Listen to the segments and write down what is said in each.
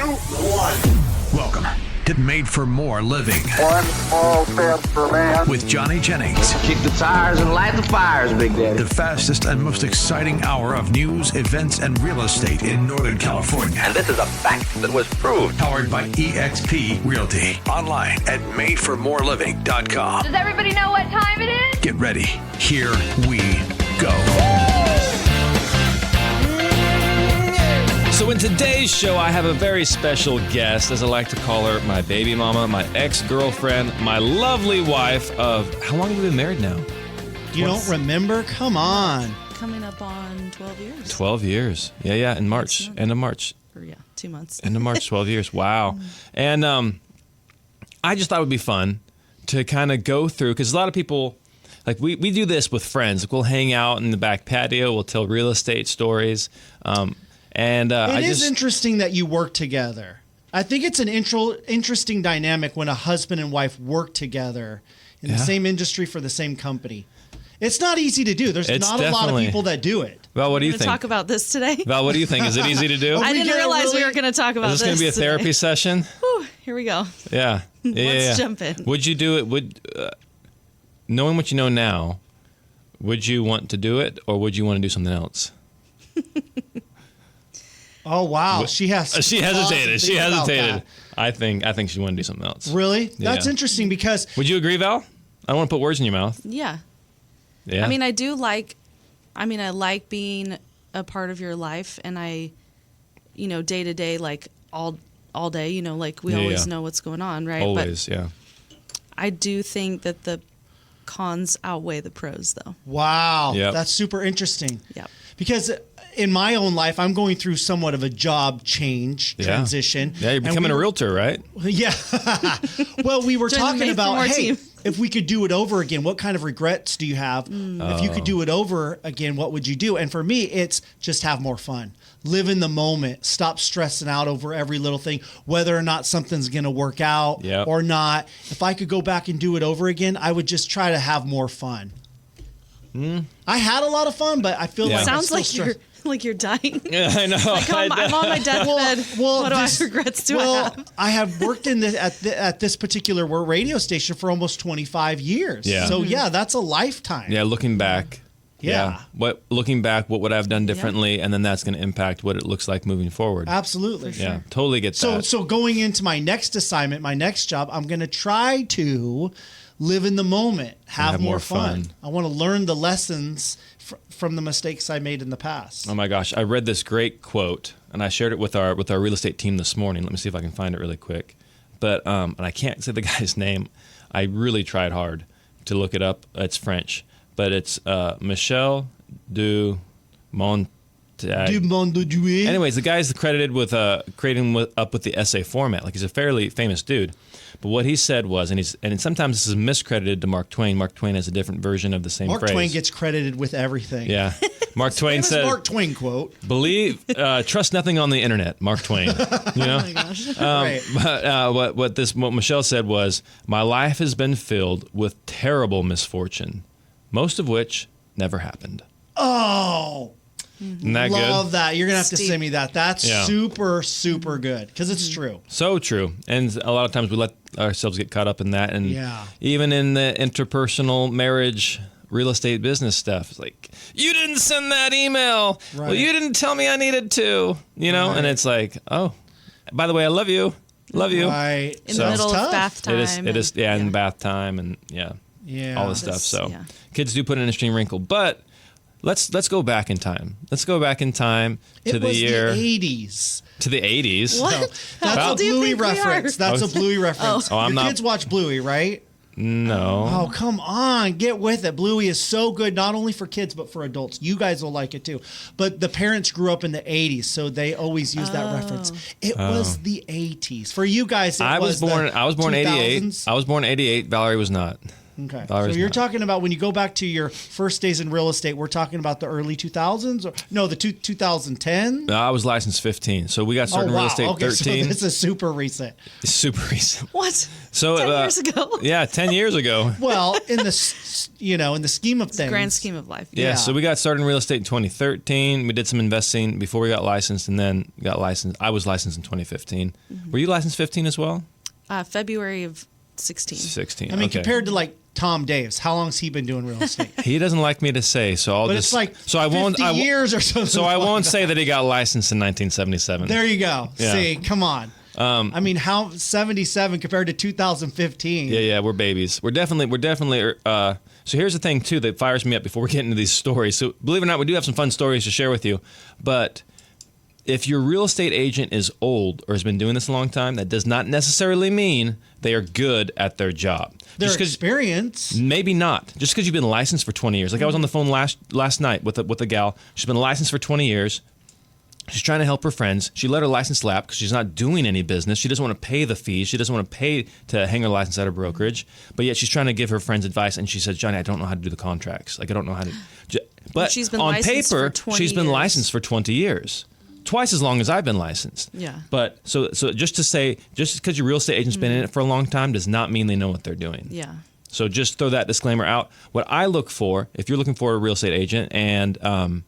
1. Welcome to Made for More Living. One small step for man. With Johnny Jennings. Kick the tires and light the fires, Big Daddy. The fastest and most exciting hour of news, events, and real estate in Northern California. And this is a fact that was proved. Powered by EXP Realty. Online at madeformoreliving.com. Does everybody know what time it is? Get ready. Here we go. So in today's show, I have a very special guest, as I like to call her, my baby mama, my ex-girlfriend, my lovely wife of, how long have we been married now? You don't remember? Come on. Coming up on 12 years. 12 years. Yeah, in March. End of March. Or, 2 months. End of March, 12 years. Wow. And I just thought it would be fun to kind of go through, because a lot of people, like we do this with friends. Like we'll hang out in the back patio. We'll tell real estate stories. And it is interesting that you work together. I think it's an interesting dynamic when a husband and wife work together in the same industry for the same company. It's not easy to do. There's not a lot of people that do it. Val, what do you think? Talk about this today? Val, what do you think? Is it easy to do? I didn't realize we were going to talk about this. Is this going to be a therapy session? Whew, here we go. Yeah. Let's jump in. Would you do it? Knowing what you know now, would you want to do it, or would you want to do something else? Oh wow, she hesitated. She hesitated. I think she wanted to do something else. Really? That's interesting because. Would you agree, Val? I don't want to put words in your mouth. Yeah. Yeah. I mean, I like being a part of your life, and day to day, like all day, like we always know what's going on, right? Always, but I do think that the cons outweigh the pros, though. Wow, that's super interesting. Yeah. Because in my own life, I'm going through somewhat of a job transition. Yeah, you're becoming a realtor, right? Yeah. Well, we were talking about, team. If we could do it over again, what kind of regrets do you have? If you could do it over again, what would you do? And for me, it's just have more fun. Live in the moment. Stop stressing out over every little thing, whether or not something's going to work out or not. If I could go back and do it over again, I would just try to have more fun. I had a lot of fun, but I feel like sounds like you're dying. Yeah, I know. I'm on my deathbed. What regrets do I have? I have worked at this particular radio station for almost 25 years. Yeah. So that's a lifetime. Yeah, looking back. Looking back, what would I have done differently? And then that's going to impact what it looks like moving forward. Absolutely. Yeah, totally get that. So going into my next assignment, my next job, I'm going to try to live in the moment, have more fun. I want to learn the lessons from the mistakes I made in the past. Oh my gosh, I read this great quote, and I shared it with our real estate team this morning. Let me see if I can find it really quick. But and I can't say the guy's name. I really tried hard to look it up. It's French, but it's Michel du Montague. Anyways, the guy's credited with creating up with the essay format. Like he's a fairly famous dude. But what he said was, and sometimes this is miscredited to Mark Twain. Mark Twain has a different version of the same phrase. Mark Twain gets credited with everything. Yeah. Mark Twain said, Mark Twain quote. Trust nothing on the internet, Mark Twain. You know? Oh my gosh. But what Michelle said was, my life has been filled with terrible misfortune, most of which never happened. Oh, isn't that love good? that. You're going to have to send me that. That's super, super good because it's true. So true. And a lot of times we let ourselves get caught up in that. And even in the interpersonal marriage, real estate business stuff, it's like, you didn't send that email. Right. Well, you didn't tell me I needed to, and it's like, oh, by the way, I love you. Love you. Right. In the middle of bath time. It is, in bath time and all this stuff. So kids do put an interesting wrinkle, but Let's go back in time. Let's go back in time to the year. The 80s. To the 80s? What? No, that's a Bluey reference. That's a Bluey reference. Your kids watch Bluey, right? No. Oh, come on. Get with it. Bluey is so good, not only for kids, but for adults. You guys will like it too. But the parents grew up in the 80s, so they always use that reference. It was the 80s. For you guys, I was born 88. I was born 88. Valerie was not. Okay. Valary's So you're not. talking about when you go back to your first days in real estate, we're talking about the early 2000s? Or, no, the 2010? I was licensed 15, so we got started in real estate Okay, 13. so this is super recent. It's super recent. What? So 10 years ago? Yeah, 10 years ago. Well, in the scheme of things. Grand scheme of life. Yeah, so we got started in real estate in 2013. We did some investing before we got licensed, and then got licensed. I was licensed in 2015. Were you licensed 15 as well? February of 16. 16. I mean, okay. compared to like Tom Davis, how long's he been doing real estate? He doesn't like me to say, so I'll But just. it's like so I won't. 50 years or something. So I like won't say that he got licensed in 1977. There you go. Yeah. See, come on. I mean, how 77 compared to 2015? Yeah, we're babies. We're definitely. So here's the thing too that fires me up before we get into these stories. So believe it or not, we do have some fun stories to share with you. But if your real estate agent is old or has been doing this a long time, that does not necessarily mean they are good at their job. Their Just 'cause- experience. Maybe not. Just because you've been licensed for 20 years. Like I was on the phone last night with a gal. She's been licensed for 20 years. She's trying to help her friends. She let her license lapse because she's not doing any business. She doesn't want to pay the fees. She doesn't want to pay to hang her license at a brokerage. But yet she's trying to give her friends advice. And she said, Johnny, I don't know how to do the contracts. Like, I don't know how to. But she's been on licensed paper, for 20 she's been years. licensed for 20 years. Twice as long as I've been licensed. Yeah. But so just to say, just because your real estate agent's been in it for a long time does not mean they know what they're doing. Yeah. So just throw that disclaimer out. What I look for, if you're looking for a real estate agent and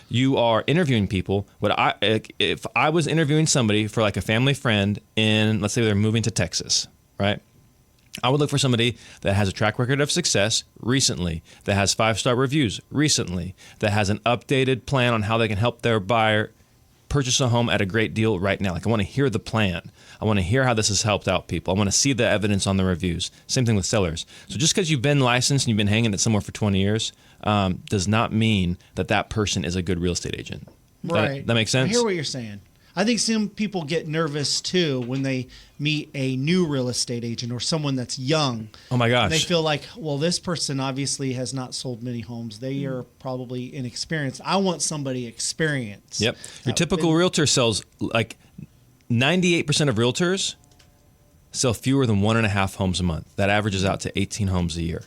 you are interviewing people, if I was interviewing somebody for like a family friend in, let's say they're moving to Texas, right? I would look for somebody that has a track record of success recently, that has 5-star reviews recently, that has an updated plan on how they can help their buyer purchase a home at a great deal right now. Like I want to hear the plan. I want to hear how this has helped out people. I want to see the evidence on the reviews. Same thing with sellers. So just because you've been licensed and you've been hanging it somewhere for 20 years does not mean that person is a good real estate agent. Right. That makes sense? I hear what you're saying. I think some people get nervous too when they meet a new real estate agent or someone that's young. Oh my gosh. And they feel like, well, this person obviously has not sold many homes. They are probably inexperienced. I want somebody experienced. Yep. Your typical realtor sells like 98% of realtors sell fewer than 1.5 homes a month. That averages out to 18 homes a year.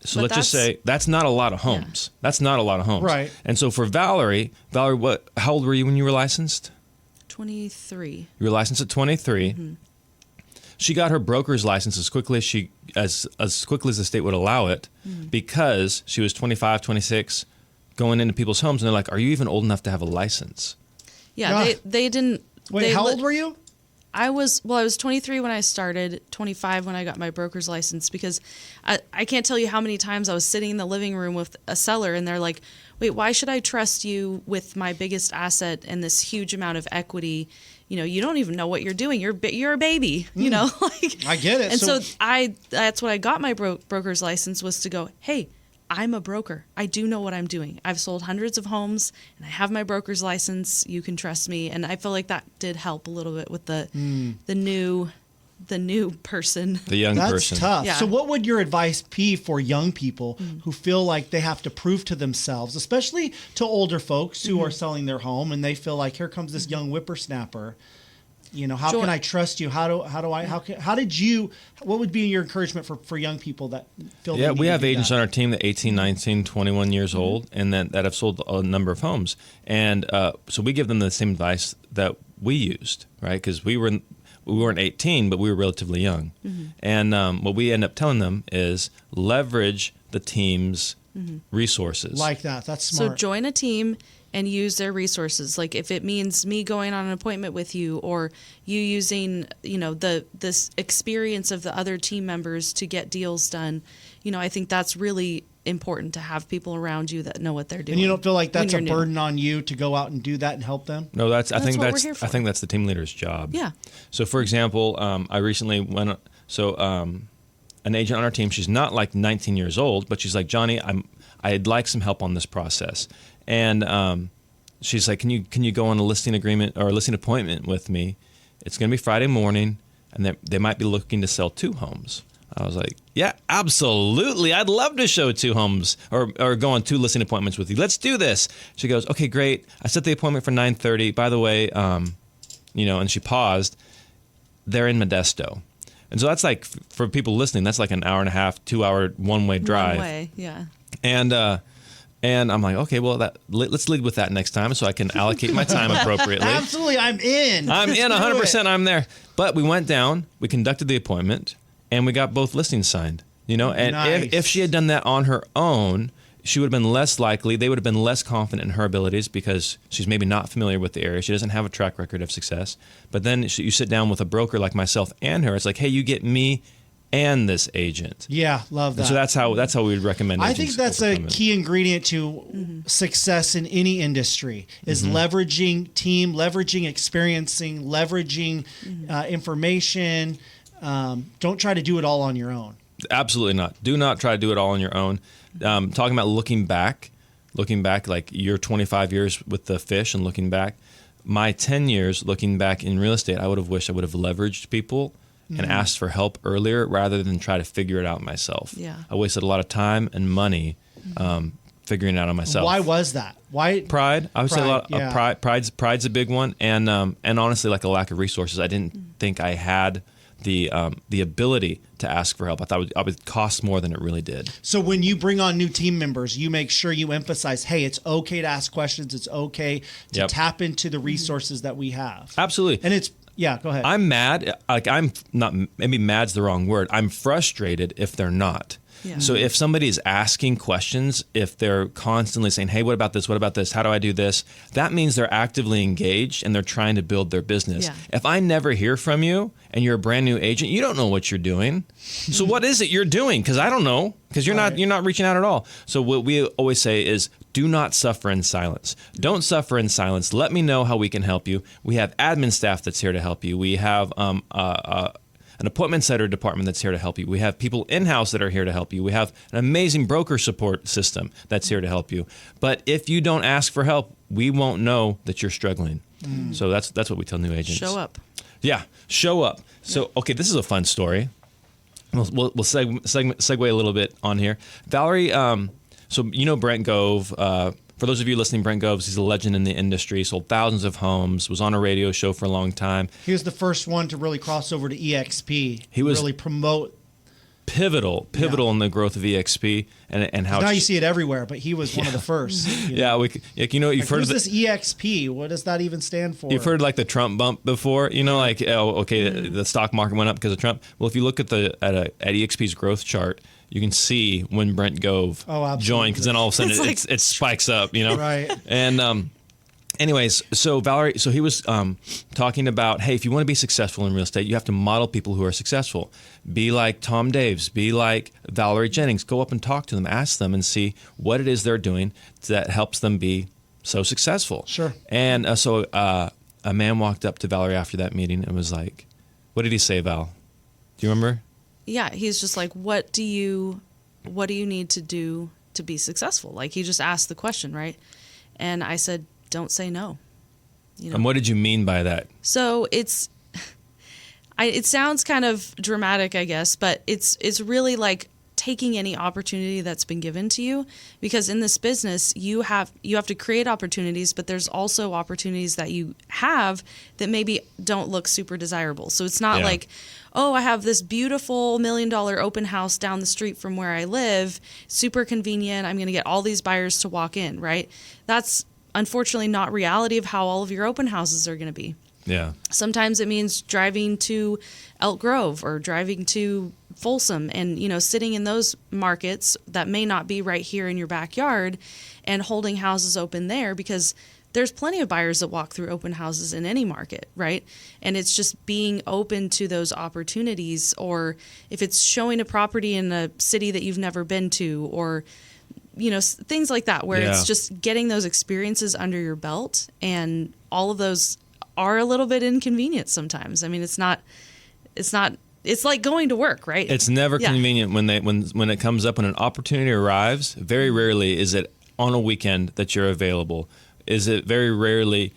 So But let's just say that's not a lot of homes. Yeah. That's not a lot of homes. Right. And so for Valary, how old were you when you were licensed? 23. You were licensed at 23. Mm-hmm. She got her broker's license as quickly as quickly as the state would allow it because she was 25, 26 going into people's homes and they're like, "Are you even old enough to have a license?" Yeah, they didn't. Wait, how old were you? I was 23 when I started, 25 when I got my broker's license, because I can't tell you how many times I was sitting in the living room with a seller and they're like, wait, why should I trust you with my biggest asset and this huge amount of equity? You know, you don't even know what you're doing. You're a baby, you know? Like, I get it. And so that's what I got my broker's license, was to go, hey, I'm a broker. I do know what I'm doing. I've sold hundreds of homes and I have my broker's license. You can trust me. And I feel like that did help a little bit with the new person. The young person. That's tough. Yeah. So what would your advice be for young people who feel like they have to prove to themselves, especially to older folks who are selling their home and they feel like, here comes this young whippersnapper. You know, how can I trust you? What would be your encouragement for young people that feel Yeah, we have agents on our team that 18, 19, 21 years old and that have sold a number of homes. And so we give them the same advice that we used, right? Because we weren't 18, but we were relatively young. And what we end up telling them is leverage the team's resources. Like that. That's smart. So join a team and use their resources. Like if it means me going on an appointment with you, or you using, you know, this experience of the other team members to get deals done, you know, I think that's really important to have people around you that know what they're doing. And you don't feel like that's a when you're burden on you to go out and do that and help them? No, I think what we're here for. that's the team leader's job. Yeah. So for example, I recently went. An agent on our team. She's not like 19 years old, but she's like, Johnny, I'd like some help on this process. And she's like, can you go on a listing agreement or a listing appointment with me? It's going to be Friday morning, and they might be looking to sell 2 homes. I was like, yeah, absolutely. I'd love to show 2 homes or go on 2 listing appointments with you. Let's do this. She goes, okay, great. I set the appointment for 9:30. By the way, and she paused. They're in Modesto. And so that's like, for people listening, that's like an hour and a half, 2 hour, one-way drive. One way, yeah. And I'm like, okay, well, let's lead with that next time so I can allocate my time appropriately. Absolutely, I'm in. I'm Let's in, do 100%. it. I'm there. But we went down, we conducted the appointment, and we got both listings signed. You know, and Nice. if she had done that on her own, she would have been less likely. They would have been less confident in her abilities because she's maybe not familiar with the area. She doesn't have a track record of success. But then you sit down with a broker like myself and her. It's like, hey, you get me and this agent. Yeah, love that. And so that's how we would recommend. I think that's a overcome it. key ingredient to success in any industry is leveraging team, leveraging experiencing, leveraging information. Don't try to do it all on your own. Absolutely not. Do not try to do it all on your own. Talking about looking back, like your 25 years with the fish and looking back, my 10 years looking back in real estate, I would have wished I would have leveraged people and asked for help earlier rather than try to figure it out myself. Yeah. I wasted a lot of time and money figuring it out on myself. Why was that? Why? Pride. I would say a lot yeah. of pride. Pride's a big one, and honestly, like a lack of resources. I didn't think I had the ability to ask for help. I thought it would cost more than it really did. So when you bring on new team members, you make sure you emphasize, hey, it's okay to ask questions. It's okay to tap into the resources that we have. Absolutely. And it's, yeah, go ahead. I'm mad. Like, I'm not, maybe mad's the wrong word. I'm frustrated if they're not. Yeah. So if somebody is asking questions, if they're constantly saying, hey, what about this? What about this? How do I do this? That means they're actively engaged and they're trying to build their business. Yeah. If I never hear from you and you're a brand new agent, you don't know what you're doing. So what is it you're doing? Because I don't know. Because you're not reaching out at all. So what we always say is, do not suffer in silence. Don't suffer in silence. Let me know how we can help you. We have admin staff that's here to help you. We have an appointment setter department that's here to help you. We have people in-house that are here to help you. We have an amazing broker support system that's here to help you. But if you don't ask for help, we won't know that you're struggling. So that's what we tell new agents. Show up. Yeah, show up. So, okay, this is a fun story. We'll segue a little bit on here. Valary, so you know Brent Gove. For those of you listening, Brent Gove, he's a legend in the industry, sold thousands of homes, was on a radio show for a long time. He was the first one to really cross over to EXP. He was really promote. Pivotal in the growth of EXP and how Now you see it everywhere, but he was one of the first. You know? You've heard of this EXP? What does that even stand for? You've heard like the Trump bump before, like the stock market went up because of Trump. Well, if you look at at EXP's growth chart, you can see when Brent Gove joined, because then all of a sudden it spikes up, Right. And anyways, so Valary, he was talking about, hey, if you want to be successful in real estate, you have to model people who are successful. Be like Tom Daves, be like Valary Jennings. Go up and talk to them, ask them, and see what it is they're doing that helps them be so successful. Sure. And so a man walked up to Valary after that meeting and was like, what did he say, Val? Do you remember? Yeah, he's just like, what do you need to do to be successful? Like, he just asked the question, right? And I said, don't say no. And what did you mean by that? So it sounds kind of dramatic, I guess, but it's really like taking any opportunity that's been given to you, because in this business you have to create opportunities, but there's also opportunities that you have that maybe don't look super desirable. So it's not like, oh, I have this beautiful $1 million open house down the street from where I live, super convenient, I'm going to get all these buyers to walk in, right? That's unfortunately not reality of how all of your open houses are going to be. Yeah. Sometimes it means driving to Elk Grove or driving to Folsom and, sitting in those markets that may not be right here in your backyard and holding houses open there, because there's plenty of buyers that walk through open houses in any market, right? And it's just being open to those opportunities, or if it's showing a property in a city that you've never been to, or things like that, where it's just getting those experiences under your belt. And all of those are a little bit inconvenient sometimes. I mean, it's like going to work, right? It's never convenient when it comes up, when an opportunity arrives. Very rarely is it on a weekend that you're available. Is it very rarely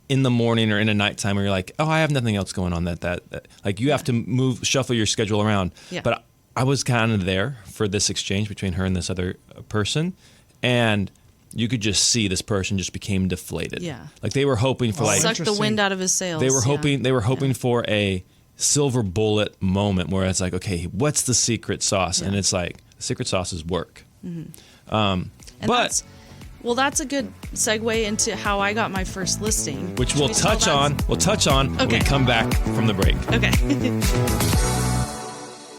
in the morning or in a nighttime where you're like, oh, I have nothing else going on that like you have to shuffle your schedule around. Yeah. But I was kind of there for this exchange between her and this other person, and you could just see this person just became deflated. Yeah. Like they were hoping for suck the wind out of his sails. They were hoping for a silver bullet moment where it's like, okay, what's the secret sauce? And it's like, the secret sauce is work. But that's a good segue into how I got my first listing, which we'll touch on when we come back from the break. Okay.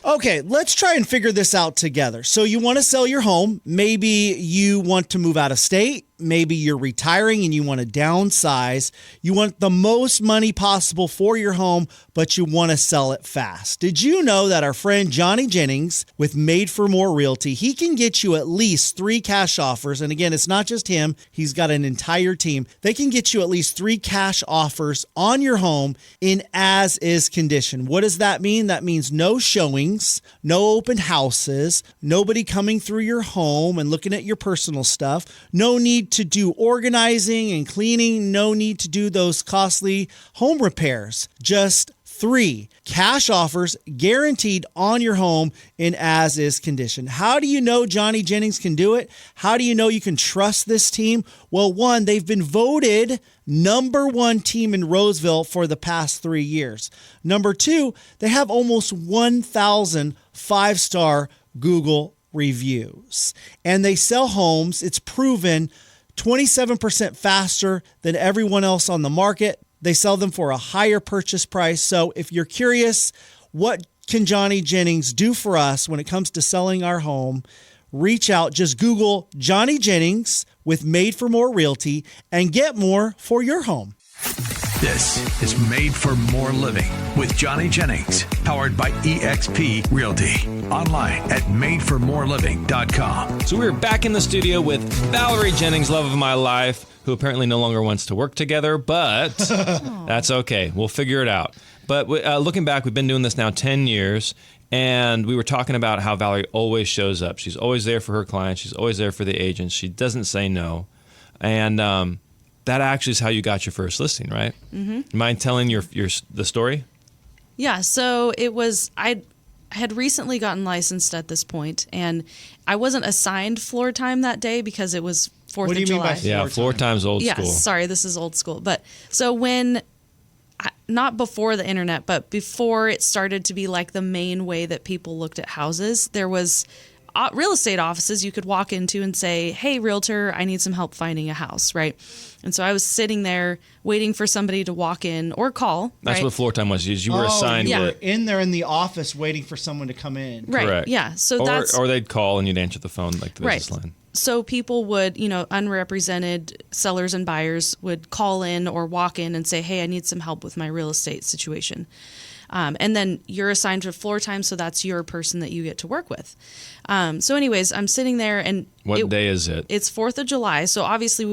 Okay, let's try and figure this out together. So you want to sell your home. Maybe you want to move out of state. Maybe you're retiring and you want to downsize. You want the most money possible for your home, but you want to sell it fast. Did you know that our friend Johnny Jennings with Made for More Realty, he can get you at least 3 cash offers. And again, it's not just him. He's got an entire team. They can get you at least 3 cash offers on your home in as-is condition. What does that mean? That means no showings, no open houses, nobody coming through your home and looking at your personal stuff, no need to do organizing and cleaning, no need to do those costly home repairs. Just 3 cash offers guaranteed on your home in as-is condition. How do you know Johnny Jennings can do it? How do you know you can trust this team? Well, one, they've been voted #1 team in Roseville for the past 3 years. Number 2, they have almost 1,000 5-star Google reviews. And they sell homes, it's proven, 27% faster than everyone else on the market. They sell them for a higher purchase price. So if you're curious, what can Johnny Jennings do for us when it comes to selling our home? Reach out, just Google Johnny Jennings with Made for More Realty and get more for your home. This is Made for More Living with Johnny Jennings, powered by eXp Realty. Online at madeformoreliving.com. So we're back in the studio with Valary Jennings, love of my life, who apparently no longer wants to work together, but that's okay. We'll figure it out. But looking back, we've been doing this now 10 years, and we were talking about how Valary always shows up. She's always there for her clients. She's always there for the agents. She doesn't say no. And that actually is how you got your first listing, right? Mm-hmm. Mind telling the story? Yeah, so it was, I had recently gotten licensed at this point, and I wasn't assigned floor time that day because it was 4th of July. What do you mean by floor time? Yeah, floor time's old school. Yeah, sorry, this is old school. But so not before the internet, but before it started to be like the main way that people looked at houses, there was real estate offices you could walk into and say, hey, realtor, I need some help finding a house, right? And so I was sitting there waiting for somebody to walk in or call. That's right? what floor time was. You were assigned. You to were in there in the office waiting for someone to come in. Right. Correct. Yeah. So or they'd call and you'd answer the phone like the business line. So people would, unrepresented sellers and buyers would call in or walk in and say, hey, I need some help with my real estate situation. And then you're assigned to floor time, so that's your person that you get to work with. So anyways, I'm sitting there and... What day is it? It's 4th of July, so obviously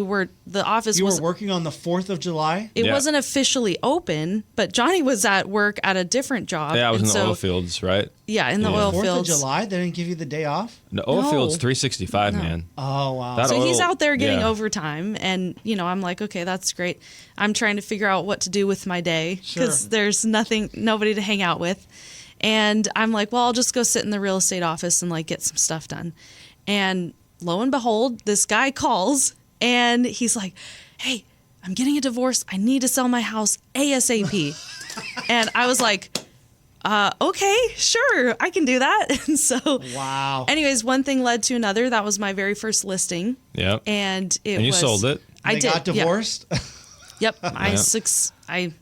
the office was... You were working on the 4th of July? It wasn't officially open, but Johnny was at work at a different job. Yeah, I was in the oil fields, right? Yeah, in the oil 4th fields. of July? They didn't give you the day off? The oil No. fields 365, man. Oh, wow. That So he's out there getting yeah. overtime, and I'm like, okay, that's great. I'm trying to figure out what to do with my day because there's nobody to hang out with, and I'm like, well, I'll just go sit in the real estate office and like get some stuff done. And lo and behold, this guy calls and he's like, hey, I'm getting a divorce. I need to sell my house ASAP. And I was like, okay, sure, I can do that. And so, wow. Anyways, one thing led to another. That was my very first listing. Yeah. And you sold it. I They did. got divorced? Yep. I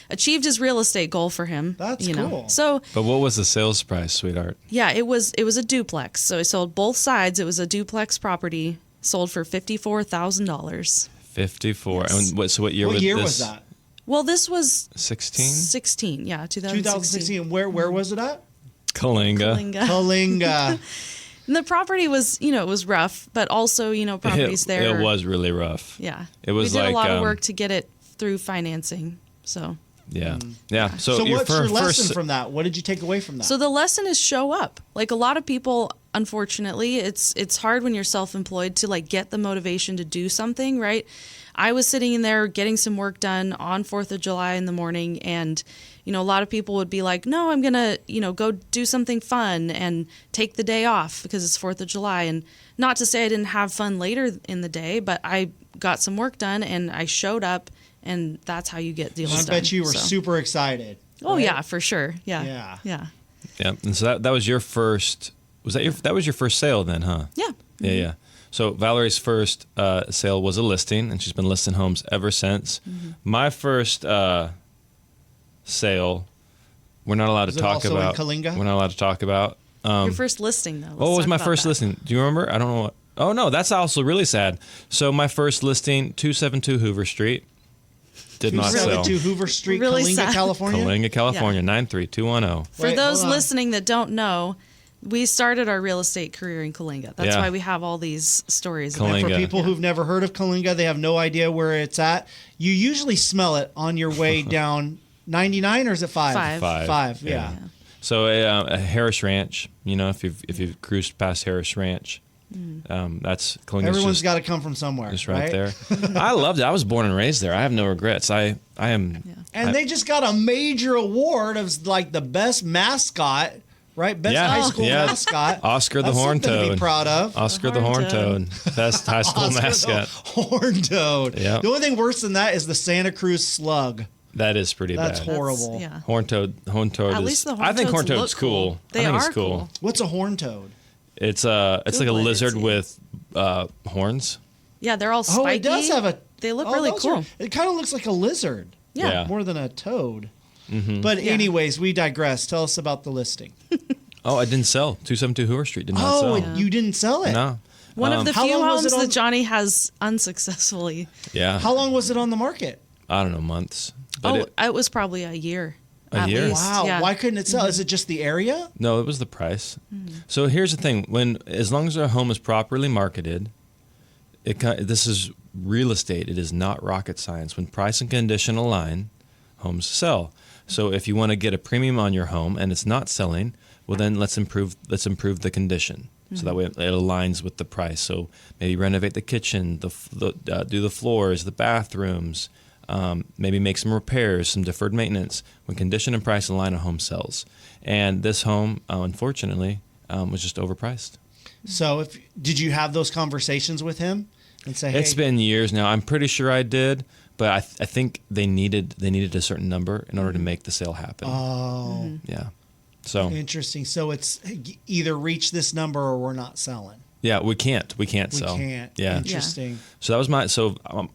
achieved his real estate goal for him. That's cool. So, But what was the sales price, sweetheart? yeah, it was a duplex. So I sold both sides. It was a duplex property sold for $54,000. 54. Yes. And what year What was year this? was that? Well, this was 16? 16. Yeah, 2016. 2016. Where was it at? Kalinga. Kalinga. And the property was, it was rough, but also, properties there. It was really rough. Yeah. It was we did like, a lot of work to get it through financing. So. Yeah. Yeah. So what's your lesson from that? What did you take away from that? So the lesson is show up. Like a lot of people, unfortunately, it's hard when you're self-employed to like get the motivation to do something, right? I was sitting in there getting some work done on 4th of July in the morning, and a lot of people would be like, no, I'm going to, go do something fun and take the day off because it's 4th of July. And not to say I didn't have fun later in the day, but I got some work done and I showed up, and that's how you get deals done. I bet you were super excited. Oh right? yeah, for sure. Yeah. Yeah. Yeah. Yeah. And so that was your first. That was your first sale then, huh? Yeah. Yeah, yeah. So Valary's first sale was a listing, and she's been listing homes ever since. My first sale, we're not allowed Was to it talk also in about. Coalinga? We're not allowed to talk about. Your first listing though. Let's What was talk my about first that. listing? Do you remember? I don't know what. Oh no, that's also really sad. So my first listing, 272 Hoover Street, did not sell. 272 Hoover Street, Really Coalinga, sad. California. Coalinga, California, 93210. For Wait, those hold on. listening that don't know, we started our real estate career in Coalinga. That's Yeah. why we have all these stories. Coalinga. And for Coalinga. people who've never heard of Coalinga, they have no idea where it's at. You usually smell it on your way down 99, or is it 5? Five. 5, yeah. So a Harris Ranch, if you've cruised past Harris Ranch, that's Coalinga's Everyone's just, got to come from somewhere, just right there. I loved it. I was born and raised there. I have no regrets. I am. And they just got a major award of like the best mascot, right? Best high school mascot. Oscar the That's Horned something to Toad. be proud of. Oscar the Horned Horned Toad, best high school Oscar the mascot. Horned Toad. Yeah. The only thing worse than that is the Santa Cruz Slug. That is pretty That's bad. horrible. Yeah. Horned Toad. At is. least the I think horned horned toads toad's look cool. cool. They I think are it's cool. cool. What's a horned toad? It's like a Google it, lizard see. with horns. Yeah, they're all spiky. Oh, it does have a. They look oh, really those cool. it kind of looks like a lizard. Yeah. More than a toad. Mm-hmm. But anyways, we digress. Tell us about the listing. Oh, I didn't sell. 272 Hoover Street did not sell. You didn't sell it. No. One of the How few long was homes it on- that Johnny has unsuccessfully. Yeah. How long was it on the market? I don't know, months. But It was probably a year. A at year? least. Wow. Yeah. Why couldn't it sell? Is it just the area? No, it was the price. So here's the thing: as long as our home is properly marketed, this is real estate. It is not rocket science. When price and condition align, homes sell. So if you want to get a premium on your home and it's not selling, well then let's improve the condition. So that way it aligns with the price. So maybe renovate the kitchen, do the floors, the bathrooms. Maybe make some repairs, some deferred maintenance. When condition and price align, a home sells. And this home, unfortunately, was just overpriced. So, did you have those conversations with him and say, "Hey, It's been years now. I'm pretty sure I did, but I think they needed a certain number in order to make the sale happen. oh, Yeah. So interesting." So it's either reach this number or we're not selling. yeah, we can't We sell. can't. Yeah. Interesting. So that was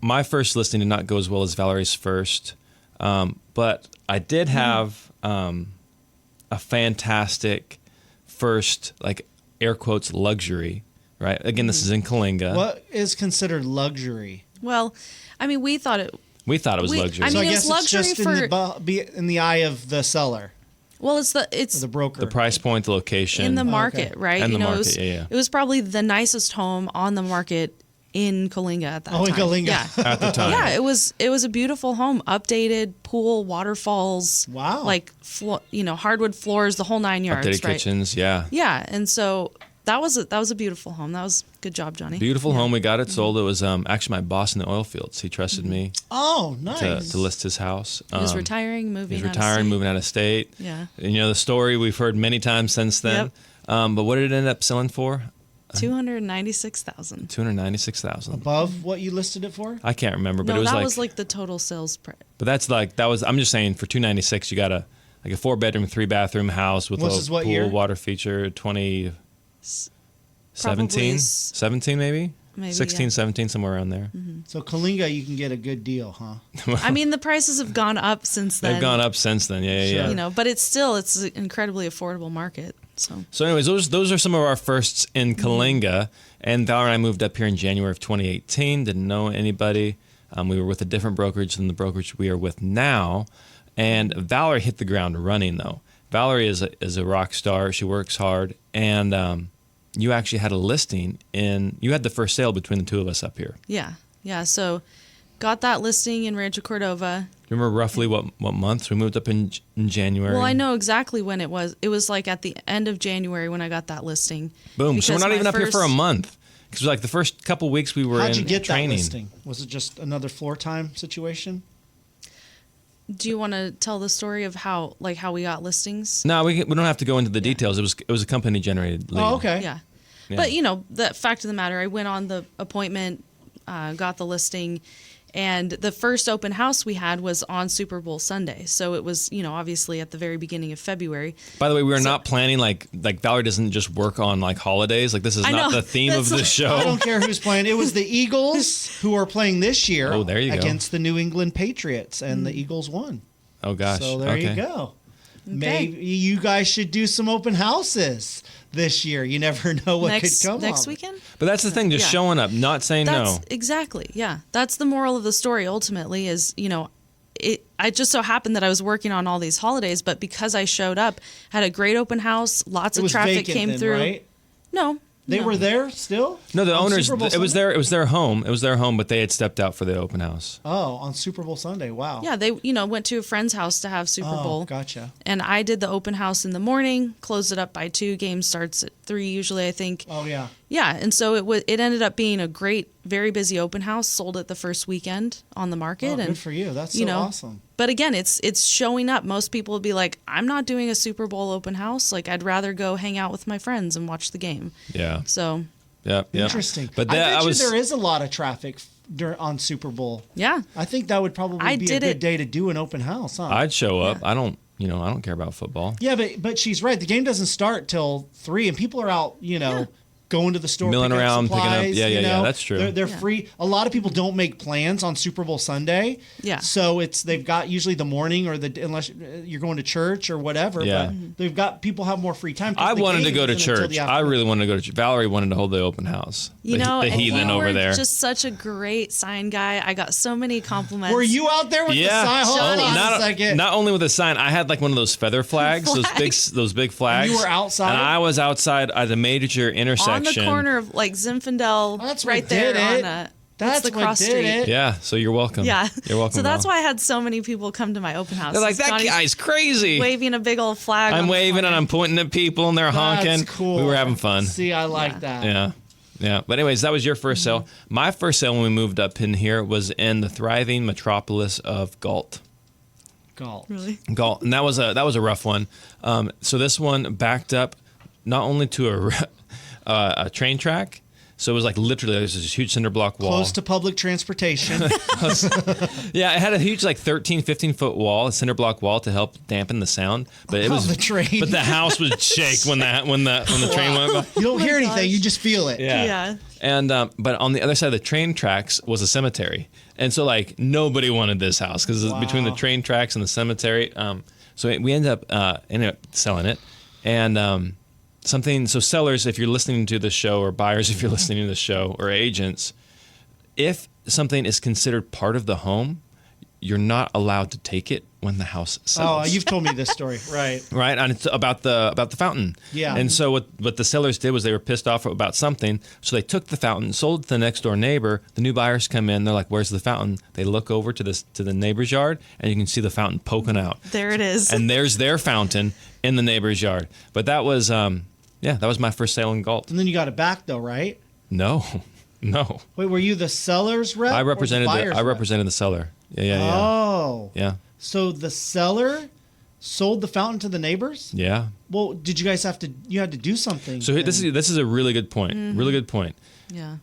my first listing did not go as well as Valary's first, but I did have a fantastic first, like air quotes, luxury. Right. Again, this is in Coalinga. What is considered luxury? Well, I mean, we thought it. We thought it was luxury. I So mean, I it's guess it's luxury just for. in the eye of the seller, Well, or the broker. the price point, the location, in the market, okay. right? And the it market, was, yeah. It was probably the nicest home on the market in Coalinga at that time. in Coalinga. Yeah. at the time. Yeah, it was a beautiful home, updated pool, waterfalls. Wow. Like hardwood floors, the whole 9 yards. Updated right? kitchens, yeah. Yeah, and so that was a beautiful home. That was good job, Johnny. Beautiful home. We got it sold. It was actually my boss in the oil fields. He trusted me Oh, nice. to list his house. He was retiring, moving. He's retiring, moving out of state. Yeah. And, the story we've heard many times since then. But what did it end up selling for? $296,000. $296,000. Above what you listed it for? I can't remember, but No, it was that like. was like the total sales price. But I'm just saying for $296, you got a 4-bedroom, 3-bathroom house with This a is what pool, year? water feature. 2017, Probably 17 maybe. Maybe, 16, yeah. 17, somewhere around there. So Coalinga, you can get a good deal, huh? I mean, the prices have gone up since then. They've gone up since then. Yeah. But it's an incredibly affordable market. So anyways, those are some of our firsts in Coalinga. And Valary and I moved up here in January of 2018. Didn't know anybody. We were with a different brokerage than the brokerage we are with now. And Valary hit the ground running, though. Valary is a rock star. She works hard. And you actually had a listing you had the first sale between the two of us up here. yeah. So got that listing in Rancho Cordova. Do you remember roughly what month? We moved up in January. Well, I know exactly when it was. It was like at the end of January when I got that listing. Boom. So we're Because not my even up here for a first- month. Because like the first couple weeks we were How'd in you get training. that listing? Was it just another floor time situation? Do you want to tell the story of how we got listings? No, we don't have to go into the details. It was a company generated lead. Oh, okay. Yeah. Yeah. But the fact of the matter, I went on the appointment, got the listing, And the first open house we had was on Super Bowl Sunday. So it was, obviously at the very beginning of February. By the way, we are not planning like Valary doesn't just work on like holidays. Like this is not the theme of the show. I don't care who's playing. It was the Eagles who are playing this year against the New England Patriots, and the Eagles won. Oh gosh. So there you go. Maybe you guys should do some open houses this year. You never know what could come next weekend. But that's the thing, just showing up, not saying no. Exactly. Yeah. That's the moral of the story ultimately is, I just so happened that I was working on all these holidays, but because I showed up, had a great open house, lots of traffic came through. Right? No. They were there still? No, the owners, it was their home, but they had stepped out for the open house. Oh, on Super Bowl Sunday. Wow. Yeah, they went to a friend's house to have Super Bowl. Gotcha. And I did the open house in the morning, closed it up by 2, game starts at 3 usually, I think. Oh yeah. Yeah, and so it ended up being a great, very busy open house, sold it the first weekend on the market. Oh, and good for you. That's so awesome. But again, it's showing up. Most people would be like, I'm not doing a Super Bowl open house. Like, I'd rather go hang out with my friends and watch the game. Yeah. So. Yeah. Interesting. But I bet there is a lot of traffic on Super Bowl. Yeah. I think that would probably be a good day to do an open house, huh? I'd show up. Yeah. I don't care about football. Yeah, but she's right. The game doesn't start till 3, and people are out, going to the store, milling around, supplies, picking up. Yeah, that's true. They're free. A lot of people don't make plans on Super Bowl Sunday. Yeah. So they've got usually the morning or unless you're going to church or whatever. Yeah. But they've got people have more free time. I wanted to go to church. I really wanted to go to church. Valary wanted to hold the open house. The heathen over there. Just such a great sign guy. I got so many compliments. Were you out there with the sign? Hold on a second. Not only with the sign, I had like one of those feather flags, those big flags. And you were outside. And I was outside at a major intersection. On the corner of like Zinfandel, that's right there on that's the cross street. Yeah, so you're welcome. Yeah, you're welcome. So that's why I had so many people come to my open house. They're like, that guy's crazy, waving a big old flag. I'm waving and I'm pointing at people and they're honking. That's cool. We were having fun. See, I like that. Yeah. But anyways, that was your first sale. My first sale when we moved up in here was in the thriving metropolis of Galt. Really? Galt, and that was a rough one. So this one backed up not only to a train track. So it was like literally there's this huge cinder block wall. Close to public transportation. Yeah, it had a huge like 13, 15-foot wall, a cinder block wall to help dampen the sound. But it was the train. But the house would shake when the train went by. You don't hear anything, you just feel it. Yeah. And but on the other side of the train tracks was a cemetery. And so like nobody wanted this house because it was between the train tracks and the cemetery. So we ended up selling it. And so sellers, if you're listening to the show, or buyers, if you're listening to the show, or agents, if something is considered part of the home, you're not allowed to take it when the house sells. Oh, you've told me this story, right? Right, and it's about the fountain. Yeah. And so what the sellers did was they were pissed off about something, so they took the fountain, sold it to the next door neighbor. The new buyers come in, they're like, "Where's the fountain?" They look over to the neighbor's yard, and you can see the fountain poking out. There it is. And there's their fountain in the neighbor's yard. But that was that was my first sale in Galt. And then you got it back though, right? No. Wait, were you the seller's rep? I represented the the seller. Yeah. Oh. Yeah. So the seller sold the fountain to the neighbors? Yeah. Well, did you guys had to do something? So this is a really good point. Mm-hmm. Really good point. Yeah.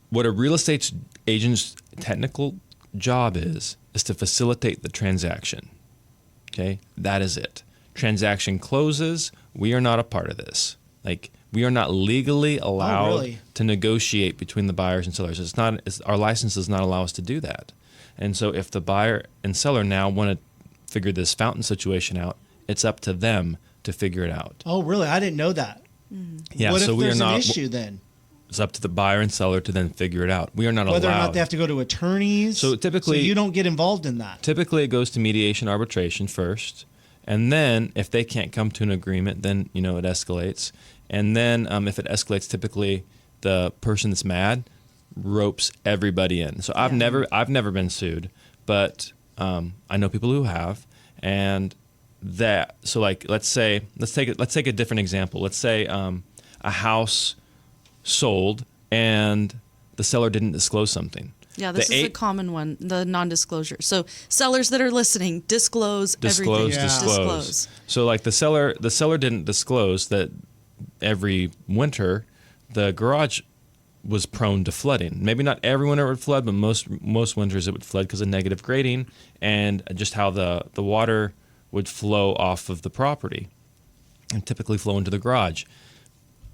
What a real estate agent's technical job is to facilitate the transaction. Okay? That is it. Transaction closes, we are not a part of this. Like, we are not legally allowed to negotiate between the buyers and sellers. Our license does not allow us to do that. And so if the buyer and seller now want to figure this fountain situation out, it's up to them to figure it out. Oh, really? I didn't know that. Mm-hmm. Yeah, what so if we there's are not an issue then? It's up to the buyer and seller to then figure it out. We are not allowed. Whether or not they have to go to attorneys. So typically, you don't get involved in that. Typically, it goes to mediation arbitration first. And then if they can't come to an agreement, then, it escalates. And then if it escalates, typically the person that's mad ropes everybody in. So I've never been sued, but I know people who have. And so like, let's take a different example. Let's say a house sold and the seller didn't disclose something. Yeah, this is a common one, the non-disclosure. So sellers that are listening, disclose everything. Disclose. So like the seller didn't disclose that every winter the garage was prone to flooding. Maybe not every winter it would flood, but most winters it would flood because of negative grading and just how the water would flow off of the property and typically flow into the garage.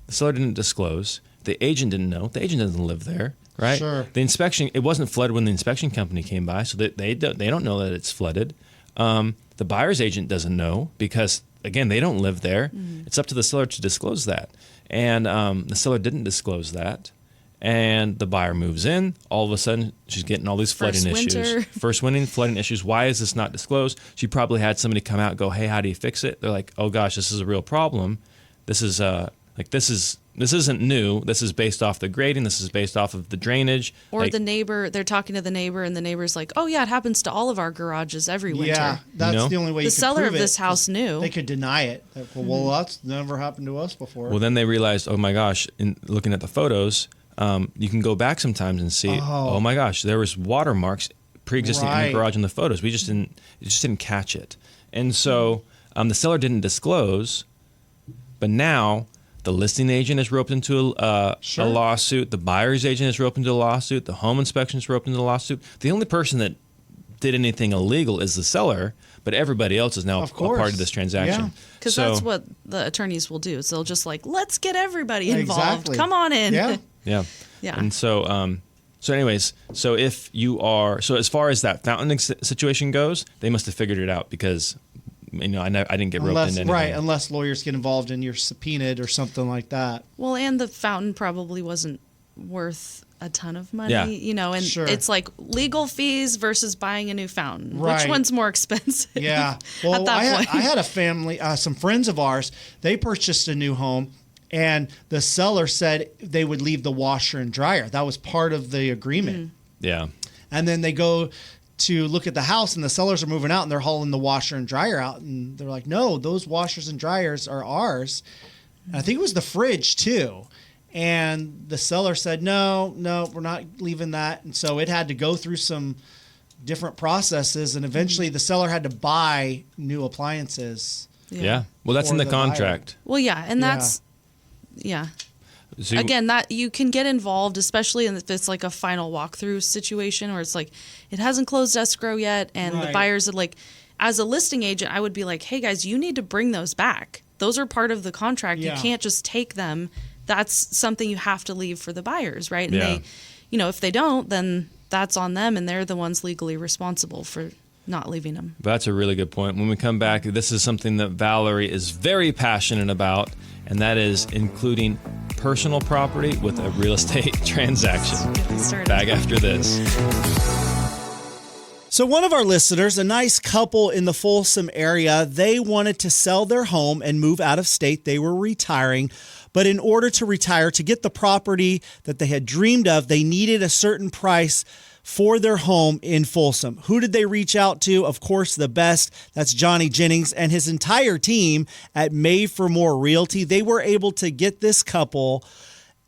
The seller didn't disclose. The agent didn't know. The agent doesn't live there, right? Sure. The inspection, it wasn't flooded when the inspection company came by, so they don't know that it's flooded. The buyer's agent doesn't know because, again, they don't live there. Mm-hmm. It's up to the seller to disclose that. And the seller didn't disclose that. And the buyer moves in. All of a sudden, she's getting all these flooding issues. First winter, flooding issues. Why is this not disclosed? She probably had somebody come out and go, hey, how do you fix it? They're like, oh, gosh, this is a real problem. This isn't new. This is based off the grading. This is based off of the drainage. Or the neighbor, they're talking to the neighbor, and the neighbor's like, oh, yeah, it happens to all of our garages every winter. Yeah, that's the only way you could seller prove of this house knew. They could deny it. Well, that's never happened to us before. Well, then they realized, oh, my gosh, in looking at the photos, you can go back sometimes and see, oh my gosh, there was watermarks pre-existing in the garage in the photos. We just didn't catch it. And so the seller didn't disclose, but now the listing agent is roped into a lawsuit. The buyer's agent is roped into a lawsuit. The home inspection is roped into a lawsuit. The only person that did anything illegal is the seller, but everybody else is now a part of this transaction. Because that's what the attorneys will do. So they'll just let's get everybody involved. Exactly. Come on in. Yeah. And so, so if you are, so as far as that fountain situation goes, they must have figured it out because, I didn't get roped into anything. Right, unless lawyers get involved and you're subpoenaed or something like that. Well, and the fountain probably wasn't worth a ton of money, and it's like legal fees versus buying a new fountain. Right. Which one's more expensive? Yeah. Well, at that point? I had a family, some friends of ours, they purchased a new home. And the seller said they would leave the washer and dryer. That was part of the agreement. Yeah. And then they go to look at the house, and the sellers are moving out, and they're hauling the washer and dryer out. And they're like, no, those washers and dryers are ours. And I think it was the fridge, too. And the seller said, no, we're not leaving that. And so it had to go through some different processes. And eventually the seller had to buy new appliances. Yeah. Well, that's in the contract. Well, yeah. And that's... Yeah. So again, that you can get involved, especially if it's like a final walkthrough situation where it's like it hasn't closed escrow yet, and the buyers are like, as a listing agent, I would be like, hey guys, you need to bring those back. Those are part of the contract. You can't just take them. That's something you have to leave for the buyers, right? And they, if they don't, then that's on them, and they're the ones legally responsible for not leaving them. That's a really good point. When we come back, this is something that Valary is very passionate about, and that is including personal property with a real estate transaction. Back after this. So one of our listeners, a nice couple in the Folsom area, they wanted to sell their home and move out of state. They were retiring. But in order to retire, to get the property that they had dreamed of, they needed a certain price for their home in Folsom. Who did they reach out to? Of course, the best. That's Johnny Jennings and his entire team at Made for More Realty. They were able to get this couple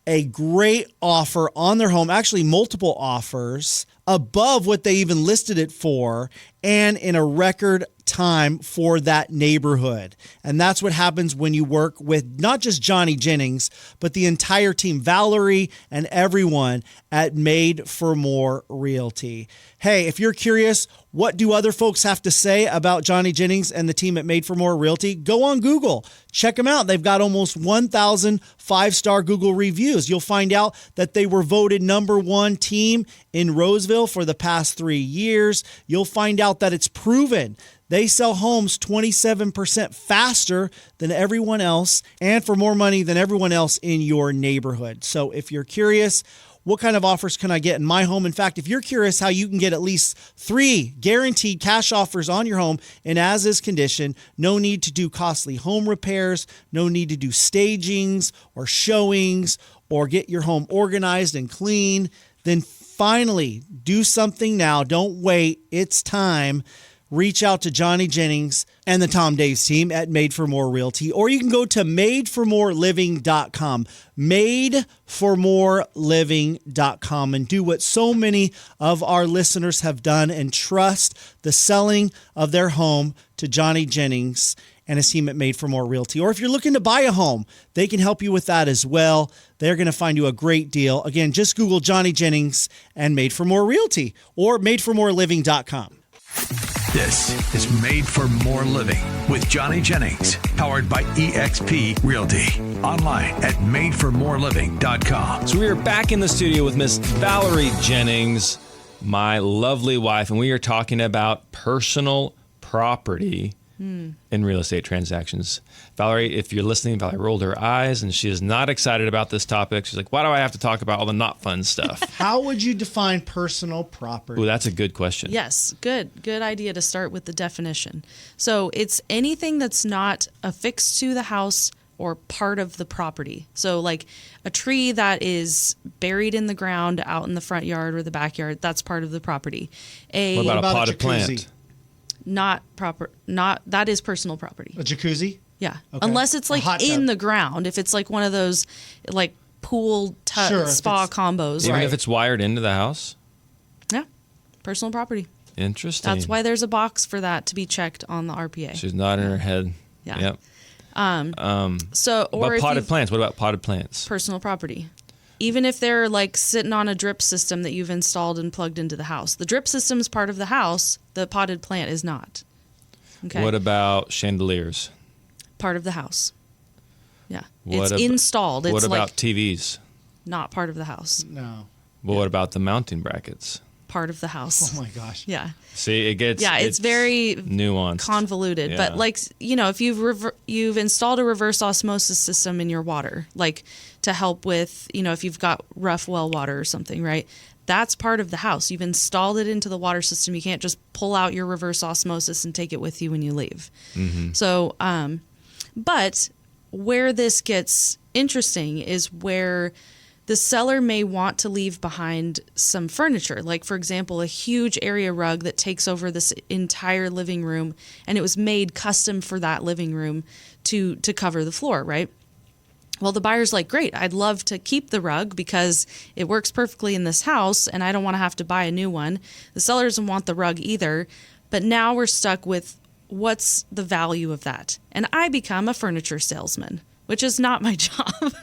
a great offer on their home, actually multiple offers above what they even listed it for, and in a record time for that neighborhood. And that's what happens when you work with not just Johnny Jennings, but the entire team, Valary and everyone at Made for More Realty. Hey, if you're curious, what do other folks have to say about Johnny Jennings and the team at Made for More Realty? Go on Google. Check them out. They've got almost 1,000 five-star Google reviews. You'll find out that they were voted #1 team in Roseville for the past 3 years. You'll find out that it's proven they sell homes 27% faster than everyone else and for more money than everyone else in your neighborhood. So if you're curious, what kind of offers can I get in my home? In fact, if you're curious how you can get at least 3 guaranteed cash offers on your home in as-is condition, no need to do costly home repairs, no need to do stagings or showings or get your home organized and clean, then finally do something now. Don't wait. It's time. Reach out to Johnny Jennings and the Tom Daves team at Made for More Realty, or you can go to madeformoreliving.com, madeformoreliving.com, and do what so many of our listeners have done and trust the selling of their home to Johnny Jennings and his team at Made for More Realty. Or if you're looking to buy a home, they can help you with that as well. They're going to find you a great deal. Again, just Google Johnny Jennings and Made for More Realty or madeformoreliving.com. This is Made for More Living with Johnny Jennings, powered by eXp Realty. Online at madeformoreliving.com. So we are back in the studio with Miss Valary Jennings, my lovely wife, and we are talking about personal property in real estate transactions. Valary, if you're listening, Valary rolled her eyes and she is not excited about this topic. She's like, why do I have to talk about all the not fun stuff? How would you define personal property? Ooh, that's a good question. Yes, good idea to start with the definition. So it's anything that's not affixed to the house or part of the property. So like a tree that is buried in the ground out in the front yard or the backyard, that's part of the property. What about a potted plant? That is personal property. A jacuzzi? Yeah. Okay. Unless it's like in the ground. If it's like one of those like pool spa combos. Even if it's wired into the house? Yeah. Personal property. Interesting. That's why there's a box for that to be checked on the RPA. She's nodding her head. Yeah. Yep. But potted plants, what about potted plants? Personal property. Even if they're like sitting on a drip system that you've installed and plugged into the house. The drip system is part of the house. The potted plant is not. Okay. What about chandeliers? Part of the house. Yeah. It's installed. It's what about TVs? Not part of the house. No. Well, what about the mounting brackets? Part of the house. Oh my gosh. Yeah. See, it gets it's very nuanced, convoluted. Yeah. But like if you've installed a reverse osmosis system in your water, like to help with if you've got rough well water or something, right? That's part of the house. You've installed it into the water system. You can't just pull out your reverse osmosis and take it with you when you leave. Mm-hmm. So, but where this gets interesting is where the seller may want to leave behind some furniture, like, for example, a huge area rug that takes over this entire living room, and it was made custom for that living room to cover the floor, right? Well, the buyer's like, great, I'd love to keep the rug because it works perfectly in this house, and I don't want to have to buy a new one. The seller doesn't want the rug either, but now we're stuck with what's the value of that? And I become a furniture salesman, which is not my job.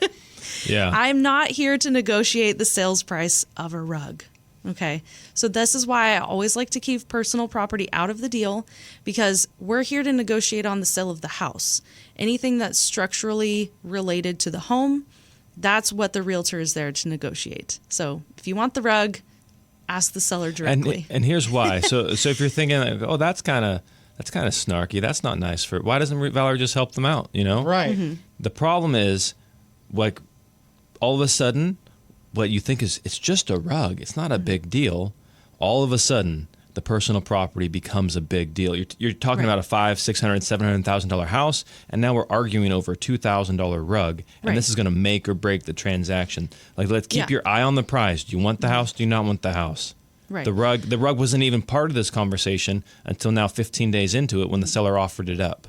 Yeah. I'm not here to negotiate the sales price of a rug. Okay. So this is why I always like to keep personal property out of the deal, because we're here to negotiate on the sale of the house. Anything that's structurally related to the home, that's what the realtor is there to negotiate. So if you want the rug, ask the seller directly. And here's why. So if you're thinking, oh, that's kind of snarky, that's not nice why doesn't Valary just help them out? Right. Mm-hmm. The problem is, like, all of a sudden, what you think is it's just a rug, it's not a big deal. All of a sudden, the personal property becomes a big deal. You're talking about a $500,000, $600,000, $700,000 house, and now we're arguing over a $2,000 rug, and this is going to make or break the transaction. Like, let's keep your eye on the prize. Do you want the house? Do you not want the house? Right. The rug wasn't even part of this conversation until now, 15 days into it, when the seller offered it up.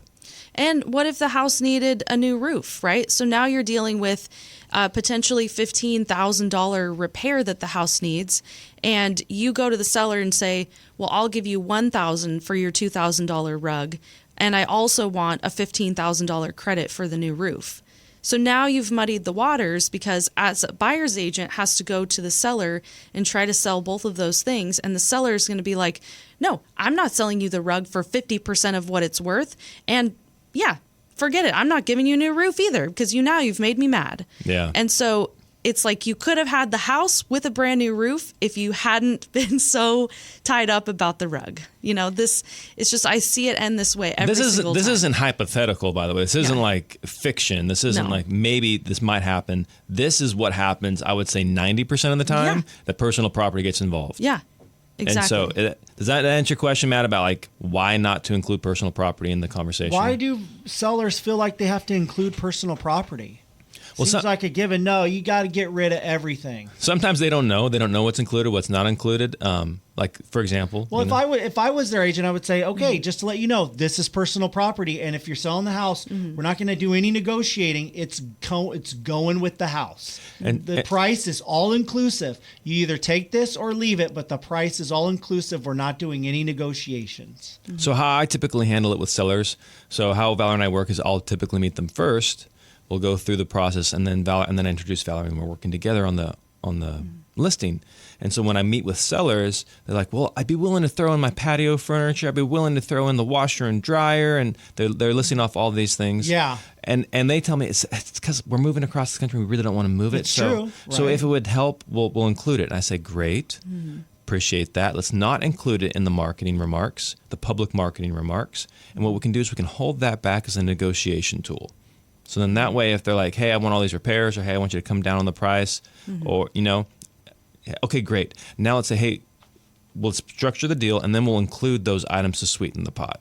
And what if the house needed a new roof, right? So now you're dealing with potentially $15,000 repair that the house needs, and you go to the seller and say, well, I'll give you $1,000 for your $2,000 rug, and I also want a $15,000 credit for the new roof. So now you've muddied the waters, because as a buyer's agent has to go to the seller and try to sell both of those things, and the seller is going to be like, no, I'm not selling you the rug for 50% of what it's worth, and yeah, forget it. I'm not giving you a new roof either, because you've made me mad. Yeah. And so it's like you could have had the house with a brand new roof if you hadn't been so tied up about the rug. This it's just, I see it end this way every single time. This isn't hypothetical, by the way. This isn't like fiction. This isn't like maybe this might happen. This is what happens, I would say 90% of the time that personal property gets involved. Yeah. Exactly. And so does that answer your question, Matt, about like why not to include personal property in the conversation? Why do sellers feel like they have to include personal property? Well, Seems like a given. No, you got to get rid of everything. Sometimes they don't know. They don't know what's included, what's not included. Like, for example. Well, if I was their agent, I would say, okay, just to let you know, this is personal property, and if you're selling the house, we're not going to do any negotiating. It's going with the house. And the price is all inclusive. You either take this or leave it, but the price is all inclusive. We're not doing any negotiations. So how I typically handle it with sellers, so how Valary and I work is I'll typically meet them first. We'll go through the process, and then I introduce Valary, and we're working together on the listing. And so when I meet with sellers, they're like, well, I'd be willing to throw in my patio furniture. I'd be willing to throw in the washer and dryer. And they're listing off all these things. Yeah. And they tell me it's because we're moving across the country. We really don't want to move it. It's true. So if it would help, we'll include it. And I say, great. Appreciate that. Let's not include it in the marketing remarks, the public marketing remarks. And what we can do is we can hold that back as a negotiation tool. So then that way, if they're like, hey, I want all these repairs, or hey, I want you to come down on the price, or, okay, great. Now let's say, hey, we'll structure the deal, and then we'll include those items to sweeten the pot.